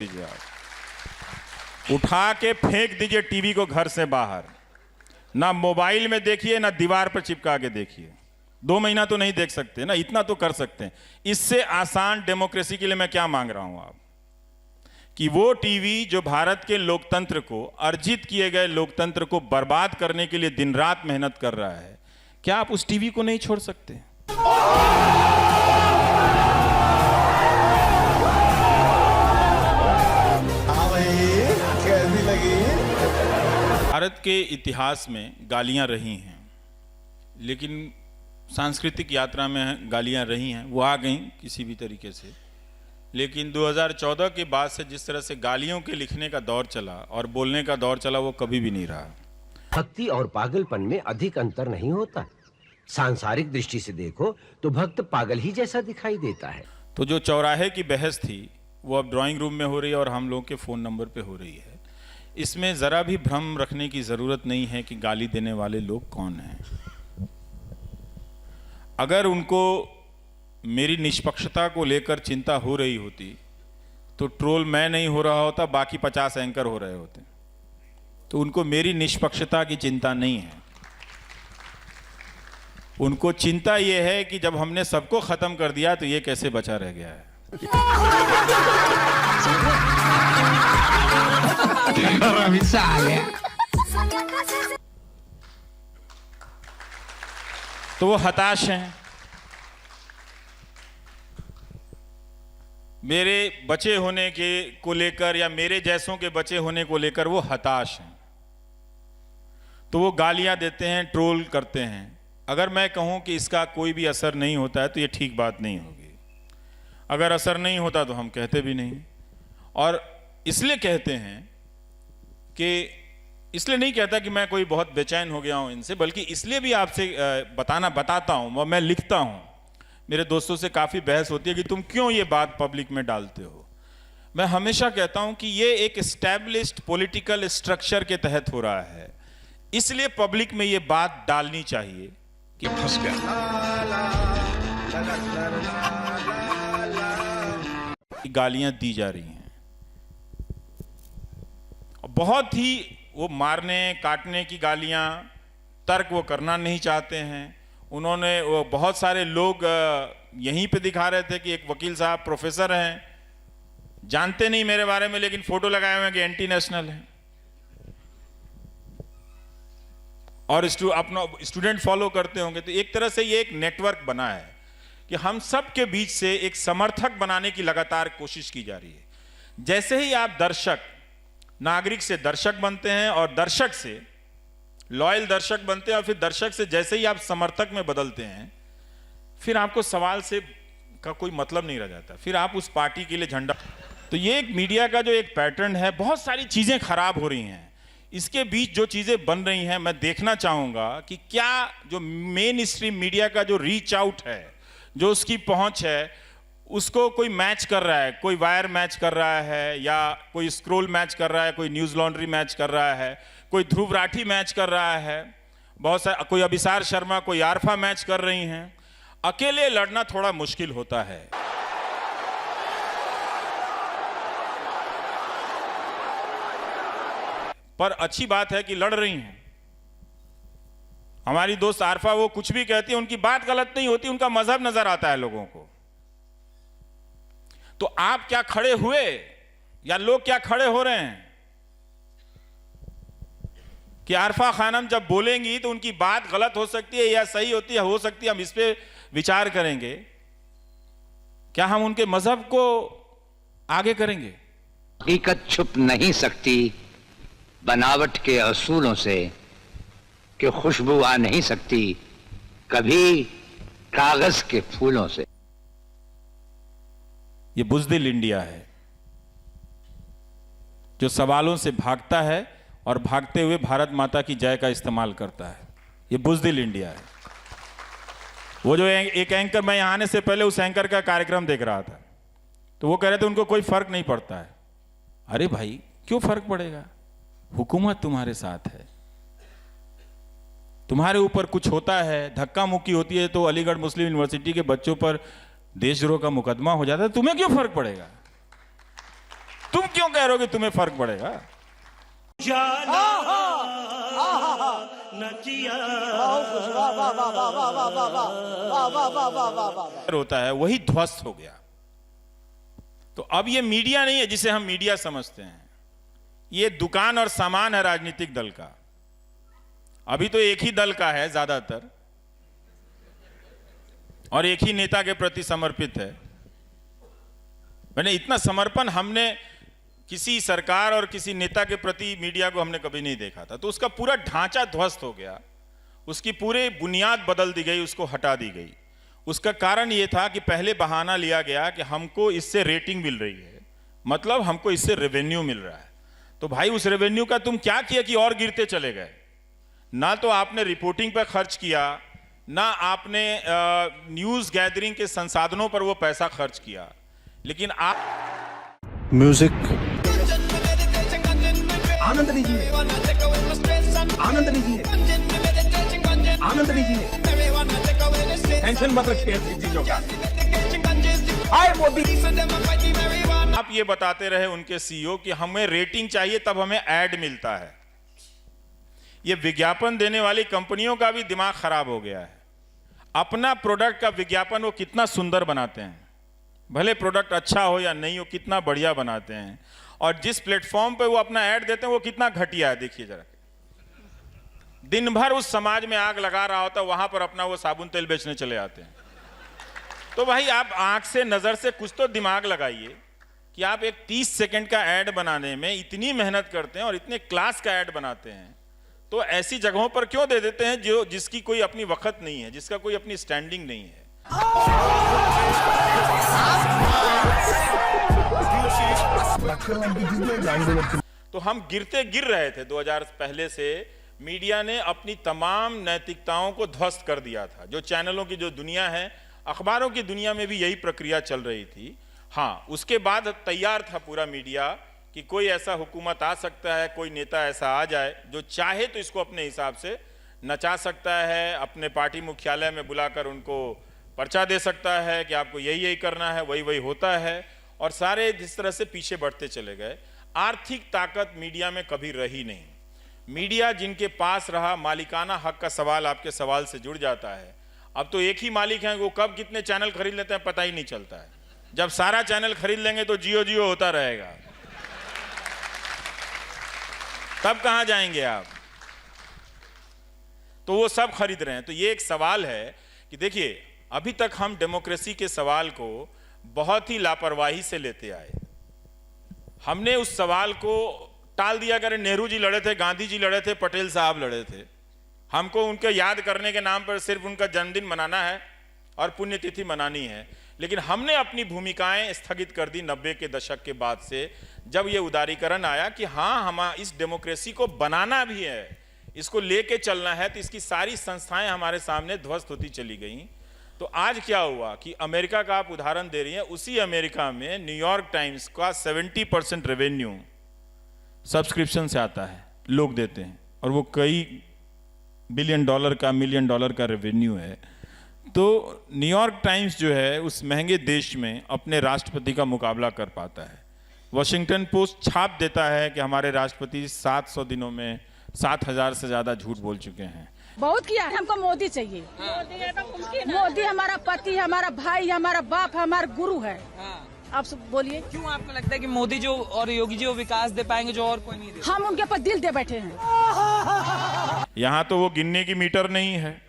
लीजिए आप, उठा के फेंक दीजिए टीवी को घर से बाहर, ना मोबाइल में देखिए ना दीवार पर चिपका के देखिए। 2 महीना तो नहीं देख सकते ना, इतना तो कर सकते हैं। इससे आसान डेमोक्रेसी के लिए मैं क्या मांग रहा हूं आप, कि वो टीवी जो भारत के लोकतंत्र को, अर्जित किए गए लोकतंत्र को बर्बाद करने के लिए दिन रात मेहनत कर रहा है, क्या आप उस टीवी को नहीं छोड़ सकते? कैसी लगी? भारत के इतिहास में गालियां रही हैं, लेकिन सांस्कृतिक यात्रा में गालियां रही हैं, वो आ गई किसी भी तरीके से। लेकिन 2014 के बाद से जिस तरह से गालियों के लिखने का दौर चला और बोलने का दौर चला, वो कभी भी नहीं रहा। भक्ति और पागलपन में अधिक अंतर नहीं होता। सांसारिक दृष्टि से देखो तो भक्त पागल ही जैसा दिखाई देता है। तो जो चौराहे की बहस थी वो अब ड्राइंग रूम में हो रही है और हम लोगों के फ़ोन नंबर पे हो रही है। इसमें ज़रा भी भ्रम रखने की ज़रूरत नहीं है कि गाली देने वाले लोग कौन हैं। अगर उनको मेरी निष्पक्षता को लेकर चिंता हो रही होती तो ट्रोल मैं नहीं हो रहा होता, बाकी 50 एंकर हो रहे होते। तो उनको मेरी निष्पक्षता की चिंता नहीं है, उनको चिंता ये है कि जब हमने सबको ख़त्म कर दिया तो ये कैसे बचा रह गया है। तो वो हताश हैं, मेरे बचे होने के को लेकर या मेरे जैसों के बचे होने को लेकर वो हताश हैं। तो वो गालियां देते हैं, ट्रोल करते हैं। अगर मैं कहूं कि इसका कोई भी असर नहीं होता है तो ये ठीक बात नहीं होगी। अगर असर नहीं होता तो हम कहते भी नहीं। और इसलिए कहते हैं कि, इसलिए नहीं कहता कि मैं कोई बहुत बेचैन हो गया हूं इनसे, बल्कि इसलिए भी आपसे बताता हूं, मैं लिखता हूं। मेरे दोस्तों से काफ़ी बहस होती है कि तुम क्यों ये बात पब्लिक में डालते हो। मैं हमेशा कहता हूं कि ये एक एस्टैब्लिश्ड पॉलिटिकल स्ट्रक्चर के तहत हो रहा है, इसलिए पब्लिक में ये बात डालनी चाहिए कि फंस गया, गालियां दी जा रही हैं। बहुत ही वो मारने काटने की गालियां, तर्क वो करना नहीं चाहते हैं। उन्होंने वो बहुत सारे लोग यहीं पे दिखा रहे थे कि एक वकील साहब प्रोफेसर हैं, जानते नहीं मेरे बारे में, लेकिन फोटो लगाए हुए हैं कि एंटी नेशनल है, और अपना स्टूडेंट फॉलो करते होंगे। तो एक तरह से ये एक नेटवर्क बना है कि हम सब के बीच से एक समर्थक बनाने की लगातार कोशिश की जा रही है। जैसे ही आप दर्शक, नागरिक से दर्शक बनते हैं और दर्शक से लॉयल दर्शक बनते हैं, और फिर दर्शक से जैसे ही आप समर्थक में बदलते हैं, फिर आपको सवाल से का कोई मतलब नहीं रह जाता, फिर आप उस पार्टी के लिए झंडा। तो ये एक मीडिया का जो एक पैटर्न है, बहुत सारी चीजें खराब हो रही हैं। इसके बीच जो चीजें बन रही हैं, मैं देखना चाहूंगा कि क्या जो मेन स्ट्रीम मीडिया का जो रीच आउट है, जो उसकी पहुंच है, उसको कोई मैच कर रहा है, कोई वायर मैच कर रहा है, या कोई स्क्रोल मैच कर रहा है, कोई न्यूज़ लॉन्ड्री मैच कर रहा है, कोई ध्रुव राठी मैच कर रहा है, बहुत सारे, कोई अभिसार शर्मा, कोई आरफा मैच कर रही हैं। अकेले लड़ना थोड़ा मुश्किल होता है। पर अच्छी बात है कि लड़ रही हैं। हमारी दोस्त आरफा, वो कुछ भी कहती है, उनकी बात गलत नहीं होती, उनका मजहब नजर आता है लोगों को। तो आप क्या खड़े हुए या लोग क्या खड़े हो रहे हैं कि आरफा खानम जब बोलेंगी तो उनकी बात गलत हो सकती है या सही होती है, हो सकती है, हम इस पे विचार करेंगे। क्या हम उनके मजहब को आगे करेंगे? हकीकत छुप नहीं सकती बनावट के असूलों से, कि खुशबू आ नहीं सकती कभी कागज के फूलों से। ये बुज़दिल इंडिया है जो सवालों से भागता है और भागते हुए भारत माता की जय का इस्तेमाल करता है। ये बुज़दिल इंडिया है। वो जो एक एंकर, मैं यहाँ आने से पहले उस एंकर का कार्यक्रम देख रहा था, तो वो कह रहे थे उनको कोई फर्क नहीं पड़ता है। अरे भाई, क्यों फर्क पड़ेगा? हुकूमत तुम्हारे साथ है, तुम्हारे ऊपर कुछ होता है, धक्का मुक्की होती है, तो अलीगढ़ मुस्लिम यूनिवर्सिटी के बच्चों पर देशद्रोह का मुकदमा हो जाता है, तुम्हें क्यों फर्क पड़ेगा? तुम क्यों कह रहे हो कि तुम्हें फर्क पड़ेगा? होता है वही ध्वस्त हो गया। तो अब ये मीडिया नहीं है जिसे हम मीडिया समझते हैं, ये दुकान और सामान है राजनीतिक दल का। अभी तो एक ही दल का है ज्यादातर और एक ही नेता के प्रति समर्पित है। मैंने इतना समर्पण हमने किसी सरकार और किसी नेता के प्रति मीडिया को हमने कभी नहीं देखा था। तो उसका पूरा ढांचा ध्वस्त हो गया, उसकी पूरी बुनियाद बदल दी गई, उसको हटा दी गई। उसका कारण यह था कि पहले बहाना लिया गया कि हमको इससे रेटिंग मिल रही है, मतलब हमको इससे रेवेन्यू मिल रहा है। तो भाई उस रेवेन्यू का तुम क्या किया कि और गिरते चले गए? ना तो आपने रिपोर्टिंग पर खर्च किया, ना आपने न्यूज़ गैदरिंग के संसाधनों पर वो पैसा खर्च किया, लेकिन आप म्यूजिक आनंद लीजिए, आनंद लीजिए, आनंद लीजिए। टेंशन मत रखिए ऐसी चीजों का। हाय मोदी। आप ये बताते रहे उनके सीईओ कि हमें रेटिंग चाहिए तब हमें ऐड मिलता है। ये विज्ञापन देने वाली कंपनियों का भी दिमाग खराब हो गया है। अपना प्रोडक्ट का विज्ञापन वो कितना सुंदर बनाते हैं, भले प्रोडक्ट अच्छा हो या नहीं हो, कितना बढ़िया बनाते हैं। और जिस प्लेटफॉर्म पे वो अपना ऐड देते हैं वो कितना घटिया है, देखिए जरा। दिन भर उस समाज में आग लगा रहा होता, वहां पर अपना वो साबुन तेल बेचने चले आते हैं। तो भाई आप आंख से नजर से कुछ तो दिमाग लगाइए कि आप एक 30 सेकंड का ऐड बनाने में इतनी मेहनत करते हैं और इतने क्लास का ऐड बनाते हैं, तो ऐसी जगहों पर क्यों दे देते हैं जो जिसकी कोई अपनी वक्त नहीं है, जिसका कोई अपनी स्टैंडिंग नहीं है। तो हम गिरते गिर रहे थे 2000 पहले से। मीडिया ने अपनी तमाम नैतिकताओं को ध्वस्त कर दिया था। जो चैनलों की जो दुनिया है, अखबारों की दुनिया में भी यही प्रक्रिया चल रही थी। हाँ, उसके बाद तैयार था पूरा मीडिया कि कोई ऐसा हुकूमत आ सकता है, कोई नेता ऐसा आ जाए जो चाहे तो इसको अपने हिसाब से नचा सकता है, अपने पार्टी मुख्यालय में बुलाकर उनको पर्चा दे सकता है कि आपको यही यही करना है, वही वही होता है। और सारे जिस तरह से पीछे बढ़ते चले गए। आर्थिक ताकत मीडिया में कभी रही नहीं। मीडिया जिनके पास रहा, मालिकाना हक का सवाल आपके सवाल से जुड़ जाता है। अब तो एक ही मालिक हैं, वो कब कितने चैनल खरीद लेते हैं पता ही नहीं चलता है। जब सारा चैनल खरीद लेंगे तो जियो जियो होता रहेगा, तब कहां जाएंगे आप? तो वो सब खरीद रहे हैं। तो ये एक सवाल है कि देखिए, अभी तक हम डेमोक्रेसी के सवाल को बहुत ही लापरवाही से लेते आए। हमने उस सवाल को टाल दिया करें, नेहरू जी लड़े थे, गांधी जी लड़े थे, पटेल साहब लड़े थे। हमको उनके याद करने के नाम पर सिर्फ उनका जन्मदिन मनाना है और पुण्यतिथि मनानी है। लेकिन हमने अपनी भूमिकाएं स्थगित कर दी 90 के दशक के बाद से, जब ये उदारीकरण आया कि हाँ, हम इस डेमोक्रेसी को बनाना भी है, इसको लेके चलना है। तो इसकी सारी संस्थाएं हमारे सामने ध्वस्त होती चली गई। तो आज क्या हुआ कि अमेरिका का आप उदाहरण दे रही हैं, उसी अमेरिका में न्यूयॉर्क टाइम्स का 70% रेवेन्यू सब्सक्रिप्शन से आता है, लोग देते हैं, और वो कई $1 बिलियन का, $1 मिलियन का रेवेन्यू है। तो न्यूयॉर्क टाइम्स जो है उस महंगे देश में अपने राष्ट्रपति का मुकाबला कर पाता है। वॉशिंगटन पोस्ट छाप देता है कि हमारे राष्ट्रपति 700 दिनों में 7000 से ज्यादा झूठ बोल चुके हैं। बहुत किया है, हमको मोदी चाहिए। मोदी हमारा पति, हमारा भाई, हमारा बाप, हमारा गुरु है। आप सब बोलिए, क्यों आपको लगता है कि मोदी जो और योगी जी वो विकास दे पाएंगे जो और कोई नहीं दे? हम उनके ऊपर दिल दे बैठे हैं। यहां तो वो गिनने की मीटर नहीं है,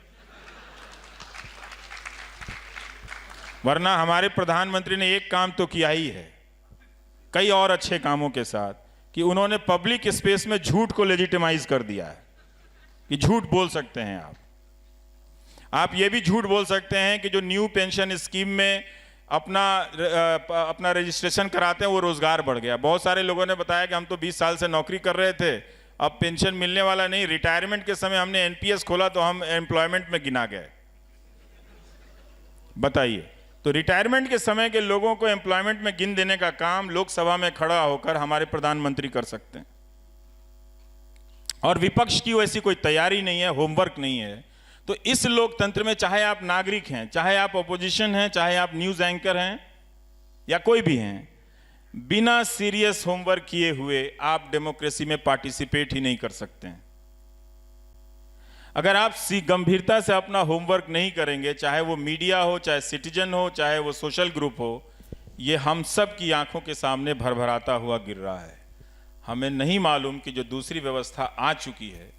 वरना हमारे प्रधानमंत्री ने एक काम तो किया ही है, कई और अच्छे कामों के साथ, कि उन्होंने पब्लिक स्पेस में झूठ को लेजिटिमाइज कर दिया है कि झूठ बोल सकते हैं आप ये भी झूठ बोल सकते हैं कि जो न्यू पेंशन स्कीम में अपना रजिस्ट्रेशन कराते हैं वो रोजगार बढ़ गया। बहुत सारे लोगों ने बताया कि हम तो 20 साल से नौकरी कर रहे थे, अब पेंशन मिलने वाला नहीं। रिटायरमेंट के समय हमने एनपीएस खोला तो हम एम्प्लॉयमेंट में गिना गए। बताइए, तो रिटायरमेंट के समय के लोगों को एम्प्लॉयमेंट में गिन देने का काम लोकसभा में खड़ा होकर हमारे प्रधानमंत्री कर सकते हैं, और विपक्ष की वैसी कोई तैयारी नहीं है, होमवर्क नहीं है। तो इस लोकतंत्र में चाहे आप नागरिक हैं, चाहे आप अपोजिशन हैं, चाहे आप न्यूज एंकर हैं या कोई भी हैं, बिना सीरियस होमवर्क किए हुए आप डेमोक्रेसी में पार्टिसिपेट ही नहीं कर सकते हैं। अगर आप गंभीरता से अपना होमवर्क नहीं करेंगे, चाहे वो मीडिया हो, चाहे सिटीजन हो, चाहे वो सोशल ग्रुप हो, ये हम सब की आंखों के सामने भरभराता हुआ गिर रहा है। हमें नहीं मालूम कि जो दूसरी व्यवस्था आ चुकी है,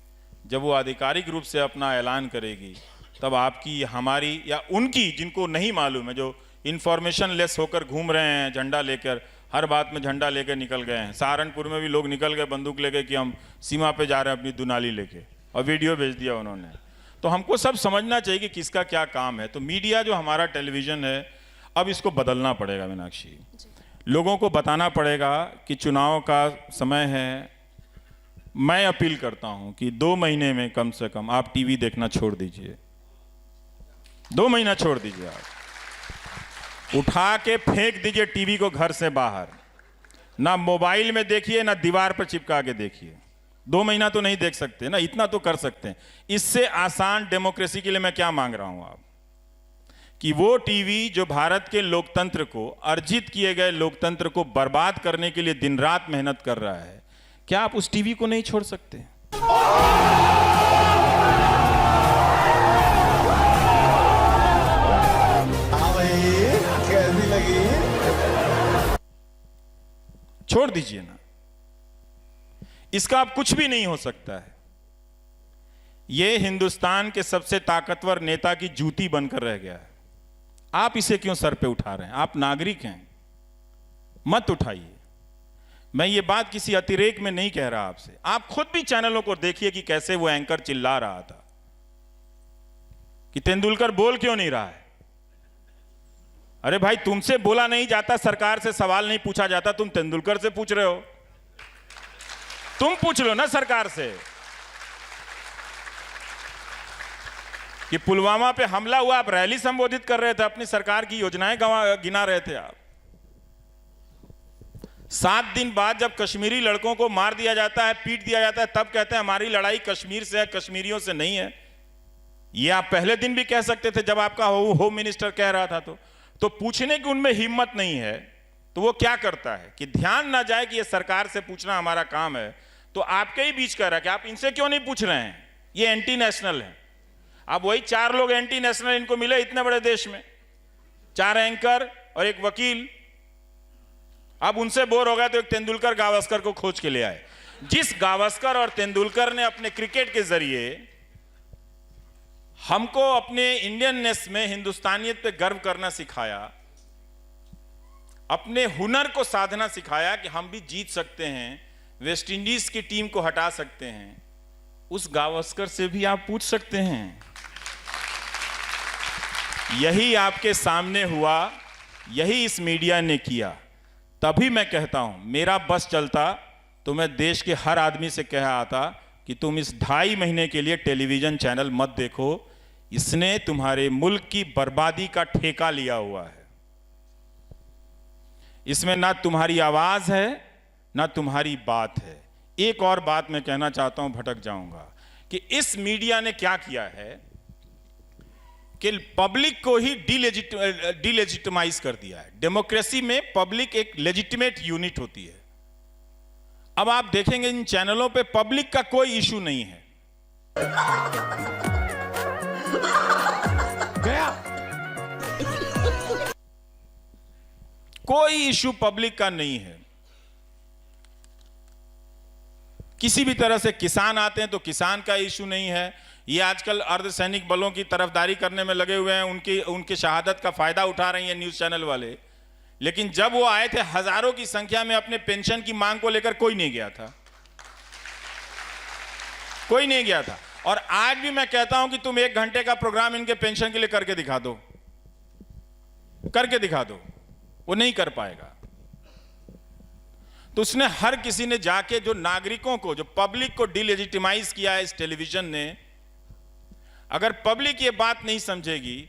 जब वो आधिकारिक रूप से अपना ऐलान करेगी, तब आपकी, हमारी या उनकी, जिनको नहीं मालूम है, जो इंफॉर्मेशन लेस होकर घूम रहे हैं झंडा लेकर, हर बात में झंडा लेकर निकल गए हैं। सहारनपुर में भी लोग निकल गए बंदूक लेके कि हम सीमा पे जा रहे हैं अपनी दुनाली लेके, और वीडियो भेज दिया उन्होंने। तो हमको सब समझना चाहिए कि किसका क्या काम है। तो मीडिया जो हमारा टेलीविज़न है, अब इसको बदलना पड़ेगा मीनाक्षी। लोगों को बताना पड़ेगा कि चुनाव का समय है। मैं अपील करता हूं कि 2 महीने में कम से कम आप टीवी देखना छोड़ दीजिए। 2 महीना छोड़ दीजिए, आप उठा के फेंक दीजिए टीवी को घर से बाहर। ना मोबाइल में देखिए, ना दीवार पर चिपका के देखिए। 2 महीना तो नहीं देख सकते ना, इतना तो कर सकते हैं। इससे आसान डेमोक्रेसी के लिए मैं क्या मांग रहा हूं आप, कि वो टीवी जो भारत के लोकतंत्र को, अर्जित किए गए लोकतंत्र को बर्बाद करने के लिए दिन रात मेहनत कर रहा है, क्या आप उस टीवी को नहीं छोड़ सकते? कैसी लगी? छोड़ दीजिए ना, इसका अब कुछ भी नहीं हो सकता है। यह हिंदुस्तान के सबसे ताकतवर नेता की जूती बनकर रह गया है। आप इसे क्यों सर पे उठा रहे हैं? आप नागरिक हैं, मत उठाइए। मैं ये बात किसी अतिरेक में नहीं कह रहा आपसे। आप खुद भी चैनलों को देखिए कि कैसे वो एंकर चिल्ला रहा था कि तेंदुलकर बोल क्यों नहीं रहा है। अरे भाई, तुमसे बोला नहीं जाता, सरकार से सवाल नहीं पूछा जाता, तुम तेंदुलकर से पूछ रहे हो। तुम पूछ लो ना सरकार से कि पुलवामा पे हमला हुआ, आप रैली संबोधित कर रहे थे, अपनी सरकार की योजनाएं गिना रहे थे आप। 7 दिन बाद जब कश्मीरी लड़कों को मार दिया जाता है, पीट दिया जाता है, तब कहते हैं हमारी लड़ाई कश्मीर से है, कश्मीरियों से नहीं है। ये आप पहले दिन भी कह सकते थे जब आपका होम मिनिस्टर कह रहा था। तो पूछने की उनमें हिम्मत नहीं है। तो वो क्या करता है कि ध्यान ना जाए कि ये सरकार से पूछना हमारा काम है, तो आपके ही बीच कह रहा है कि आप इनसे क्यों नहीं पूछ रहे हैं, ये एंटी नेशनल है। अब वही 4 लोग एंटी नेशनल इनको मिले इतने बड़े देश में, 4 एंकर और 1 वकील। अब उनसे बोर हो गया तो एक तेंदुलकर गावस्कर को खोज के ले आए। जिस गावस्कर और तेंदुलकर ने अपने क्रिकेट के जरिए हमको अपने इंडियननेस में, हिंदुस्तानियत पे गर्व करना सिखाया, अपने हुनर को साधना सिखाया कि हम भी जीत सकते हैं, वेस्ट इंडीज की टीम को हटा सकते हैं, उस गावस्कर से भी आप पूछ सकते हैं। यही आपके सामने हुआ, यही इस मीडिया ने किया। तभी मैं कहता हूं, मेरा बस चलता तो मैं देश के हर आदमी से कह आता कि तुम इस 2.5 महीने के लिए टेलीविजन चैनल मत देखो, इसने तुम्हारे मुल्क की बर्बादी का ठेका लिया हुआ है। इसमें ना तुम्हारी आवाज है, ना तुम्हारी बात है। एक और बात मैं कहना चाहता हूं, भटक जाऊंगा, कि इस मीडिया ने क्या किया है कि पब्लिक को ही डिलेजिटिमाइज कर दिया है। डेमोक्रेसी में पब्लिक एक लेजिटिमेट यूनिट होती है। अब आप देखेंगे इन चैनलों पे पब्लिक का कोई इशू नहीं है। गया कोई इशू पब्लिक का नहीं है। किसी भी तरह से किसान आते हैं तो किसान का इशू नहीं है। ये आजकल अर्धसैनिक बलों की तरफदारी करने में लगे हुए हैं, उनकी शहादत का फायदा उठा रही हैं न्यूज चैनल वाले। लेकिन जब वो आए थे हजारों की संख्या में अपने पेंशन की मांग को लेकर, कोई नहीं गया था, कोई नहीं गया था। और आज भी मैं कहता हूं कि तुम 1 घंटे का प्रोग्राम इनके पेंशन के लिए करके दिखा दो, करके दिखा दो, वो नहीं कर पाएगा। तो उसने, हर किसी ने जाके जो नागरिकों को, जो पब्लिक को डिलेजिटिमाइज किया है इस टेलीविजन ने। अगर पब्लिक ये बात नहीं समझेगी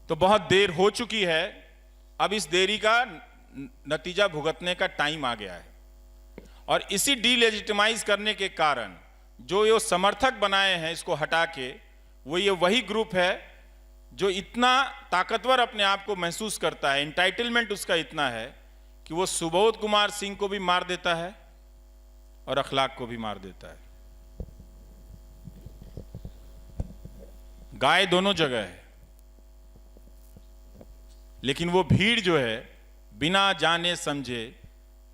तो बहुत देर हो चुकी है। अब इस देरी का नतीजा भुगतने का टाइम आ गया है। और इसी डिलेजिटिमाइज करने के कारण जो ये समर्थक बनाए हैं इसको हटा के, वो ये वही ग्रुप है जो इतना ताकतवर अपने आप को महसूस करता है, इंटाइटलमेंट उसका इतना है कि वो सुबोध कुमार सिंह को भी मार देता है और अखलाक को भी मार देता है। गाय दोनों जगह है, लेकिन वो भीड़ जो है बिना जाने समझे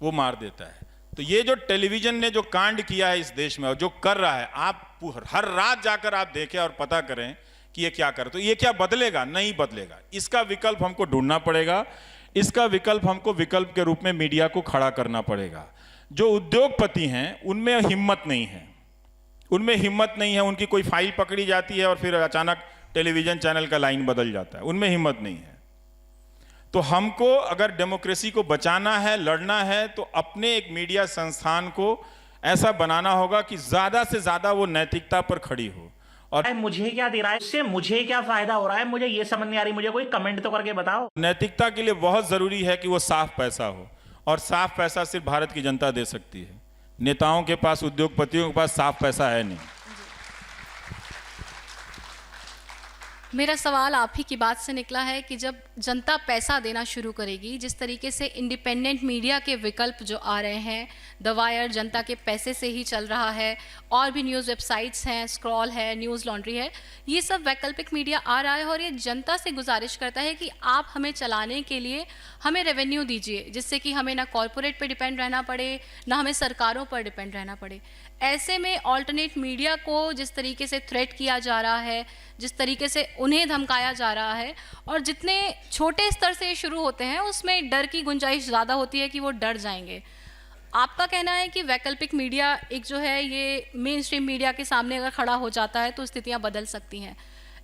वो मार देता है। तो ये जो टेलीविजन ने जो कांड किया है इस देश में और जो कर रहा है, आप हर रात जाकर आप देखें और पता करें कि ये क्या कर, तो ये क्या बदलेगा? नहीं बदलेगा। इसका विकल्प हमको ढूंढना पड़ेगा। इसका विकल्प हमको विकल्प के रूप में मीडिया को खड़ा करना पड़ेगा। जो उद्योगपति हैं उनमें हिम्मत नहीं है, उनमें हिम्मत नहीं है। उनकी कोई फाइल पकड़ी जाती है और फिर अचानक टेलीविजन चैनल का लाइन बदल जाता है, उनमें हिम्मत नहीं है। तो हमको अगर डेमोक्रेसी को बचाना है, लड़ना है, तो अपने एक मीडिया संस्थान को ऐसा बनाना होगा कि ज्यादा से ज्यादा वो नैतिकता पर खड़ी हो। और मुझे क्या दे रहा है इससे, मुझे क्या फायदा हो रहा है, मुझे ये समझ नहीं आ रही। मुझे कोई कमेंट तो करके बताओ। नैतिकता के लिए बहुत जरूरी है कि वो साफ पैसा हो, और साफ पैसा सिर्फ भारत की जनता दे सकती है। नेताओं के पास, उद्योगपतियों के पास साफ पैसा है नहीं। मेरा सवाल आप ही की बात से निकला है कि जब जनता पैसा देना शुरू करेगी, जिस तरीके से इंडिपेंडेंट मीडिया के विकल्प जो आ रहे हैं, द वायर जनता के पैसे से ही चल रहा है, और भी न्यूज़ वेबसाइट्स हैं, स्क्रॉल है, न्यूज़ लॉन्ड्री है, ये सब वैकल्पिक मीडिया आ रहा है और ये जनता से गुजारिश करता है कि आप हमें चलाने के लिए हमें रेवेन्यू दीजिए, जिससे कि हमें ना कॉरपोरेट पे डिपेंड रहना पड़े, ना हमें सरकारों पर डिपेंड रहना पड़े। ऐसे में ऑल्टरनेट मीडिया को जिस तरीके से थ्रेट किया जा रहा है, जिस तरीके से उन्हें धमकाया जा रहा है, और जितने छोटे स्तर से शुरू होते हैं उसमें डर की गुंजाइश ज़्यादा होती है कि वो डर जाएंगे। आपका कहना है कि वैकल्पिक मीडिया एक जो है ये मेन स्ट्रीम मीडिया के सामने अगर खड़ा हो जाता है तो स्थितियाँ बदल सकती हैं।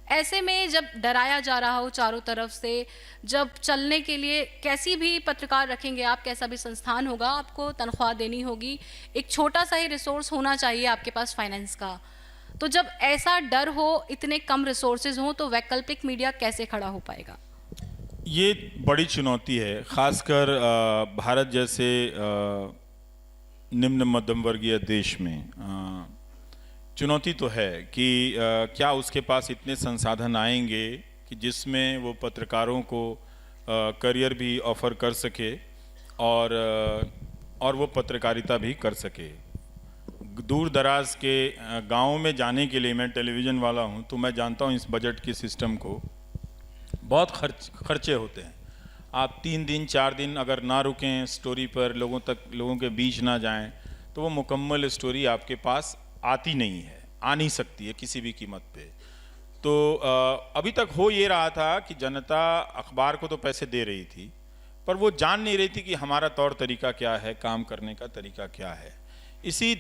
ऐसे में जब डराया जा रहा हो चारों तरफ से, जब चलने के लिए कैसी भी पत्रकार रखेंगे आप, कैसा भी संस्थान होगा, आपको तनख्वाह देनी होगी, एक छोटा सा ही रिसोर्स होना चाहिए आपके पास फाइनेंस का। तो जब ऐसा डर हो, इतने कम रिसोर्सेज हों, तो वैकल्पिक मीडिया कैसे खड़ा हो पाएगा? ये बड़ी चुनौती है, खासकर भारत जैसे निम्न मध्यम वर्गीय देश में। चुनौती तो है कि क्या उसके पास इतने संसाधन आएंगे कि जिसमें वो पत्रकारों को करियर भी ऑफर कर सके और वो पत्रकारिता भी कर सके। दूर दराज के गाँव में जाने के लिए, मैं टेलीविज़न वाला हूँ तो मैं जानता हूँ इस बजट की सिस्टम को, बहुत खर्चे होते हैं। आप 3 दिन 4 दिन अगर ना रुकें स्टोरी पर, लोगों के बीच ना जाएं, तो वो मुकम्मल स्टोरी आपके पास आती नहीं है, आ नहीं सकती है किसी भी कीमत पे। तो अभी तक हो ये रहा था कि जनता अखबार को तो पैसे दे रही थी, पर वो जान नहीं रही थी कि हमारा तौर तरीका क्या है, काम करने का तरीका क्या है। इसी